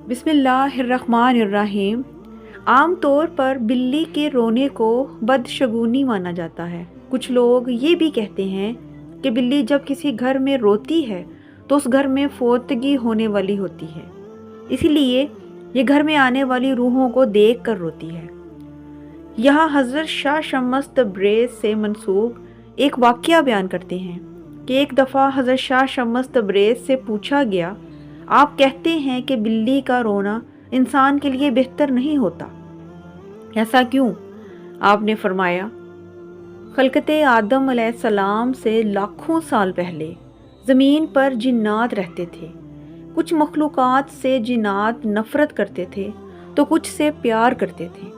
بسم اللہ الرحمن الرحیم۔ عام طور پر بلی کے رونے کو بدشگونی مانا جاتا ہے۔ کچھ لوگ یہ بھی کہتے ہیں کہ بلی جب کسی گھر میں روتی ہے تو اس گھر میں فوتگی ہونے والی ہوتی ہے، اسی لیے یہ گھر میں آنے والی روحوں کو دیکھ کر روتی ہے۔ یہاں حضرت شاہ شمس تبریز سے منسوب ایک واقعہ بیان کرتے ہیں کہ ایک دفعہ حضرت شاہ شمس تبریز سے پوچھا گیا، آپ کہتے ہیں کہ بلی کا رونا انسان کے لیے بہتر نہیں ہوتا، ایسا کیوں؟ آپ نے فرمایا، خلقت آدم علیہ السلام سے لاکھوں سال پہلے زمین پر جنات رہتے تھے۔ کچھ مخلوقات سے جنات نفرت کرتے تھے تو کچھ سے پیار کرتے تھے۔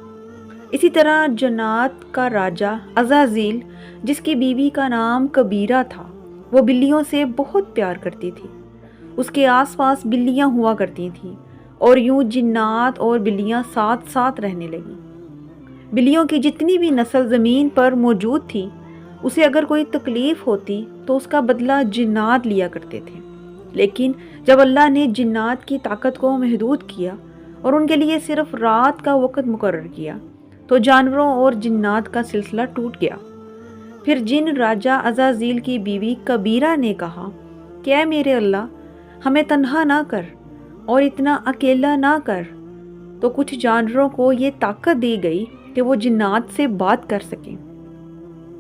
اسی طرح جنات کا راجا عزازیل، جس کی بیوی کا نام کبیرہ تھا، وہ بلیوں سے بہت پیار کرتی تھی۔ اس کے آس پاس بلیاں ہوا کرتی تھیں اور یوں جنات اور بلیاں ساتھ ساتھ رہنے لگیں۔ بلیوں کی جتنی بھی نسل زمین پر موجود تھی، اسے اگر کوئی تکلیف ہوتی تو اس کا بدلہ جنات لیا کرتے تھے۔ لیکن جب اللہ نے جنات کی طاقت کو محدود کیا اور ان کے لیے صرف رات کا وقت مقرر کیا تو جانوروں اور جنات کا سلسلہ ٹوٹ گیا۔ پھر جن راجا عزازیل کی بیوی کبیرہ نے کہا کہ اے میرے اللہ، ہمیں تنہا نہ کر اور اتنا اکیلا نہ کر، تو کچھ جانوروں کو یہ طاقت دی گئی کہ وہ جنات سے بات کر سکیں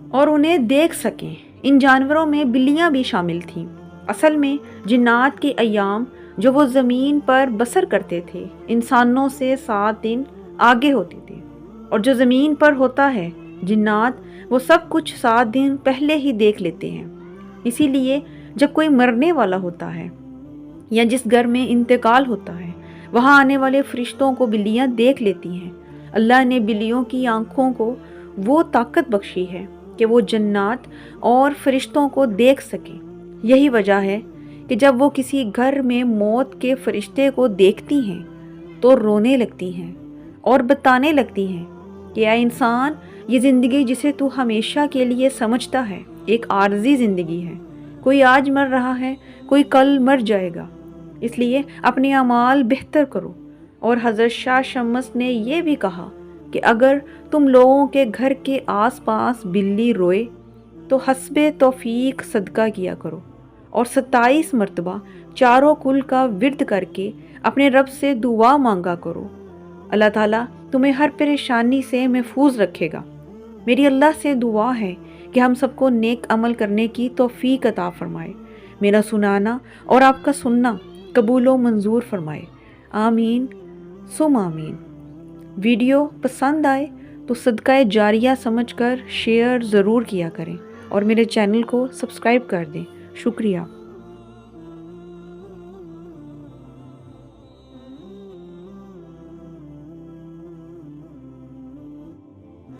اور انہیں دیکھ سکیں۔ ان جانوروں میں بلیاں بھی شامل تھیں۔ اصل میں جنات کے ایام جو وہ زمین پر بسر کرتے تھے انسانوں سے 7 دن آگے ہوتے تھے، اور جو زمین پر ہوتا ہے جنات وہ سب کچھ 7 دن پہلے ہی دیکھ لیتے ہیں۔ اسی لیے جب کوئی مرنے والا ہوتا ہے یا جس گھر میں انتقال ہوتا ہے، وہاں آنے والے فرشتوں کو بلیاں دیکھ لیتی ہیں۔ اللہ نے بلیوں کی آنکھوں کو وہ طاقت بخشی ہے کہ وہ جنات اور فرشتوں کو دیکھ سکیں۔ یہی وجہ ہے کہ جب وہ کسی گھر میں موت کے فرشتے کو دیکھتی ہیں تو رونے لگتی ہیں اور بتانے لگتی ہیں کہ اے انسان، یہ زندگی جسے تو ہمیشہ کے لیے سمجھتا ہے ایک عارضی زندگی ہے۔ کوئی آج مر رہا ہے، کوئی کل مر جائے گا، اس لیے اپنے اعمال بہتر کرو۔ اور حضرت شاہ شمس نے یہ بھی کہا کہ اگر تم لوگوں کے گھر کے آس پاس بلی روئے تو حسب توفیق صدقہ کیا کرو اور 27 مرتبہ چاروں کل کا ورد کر کے اپنے رب سے دعا مانگا کرو۔ اللہ تعالیٰ تمہیں ہر پریشانی سے محفوظ رکھے گا۔ میری اللہ سے دعا ہے کہ ہم سب کو نیک عمل کرنے کی توفیق عطا فرمائے، میرا سنانا اور آپ کا سننا قبول و منظور فرمائے، آمین ثم آمین۔ ویڈیو پسند آئے تو صدقہ جاریہ سمجھ کر شیئر ضرور کیا کریں اور میرے چینل کو سبسکرائب کر دیں۔ شکریہ۔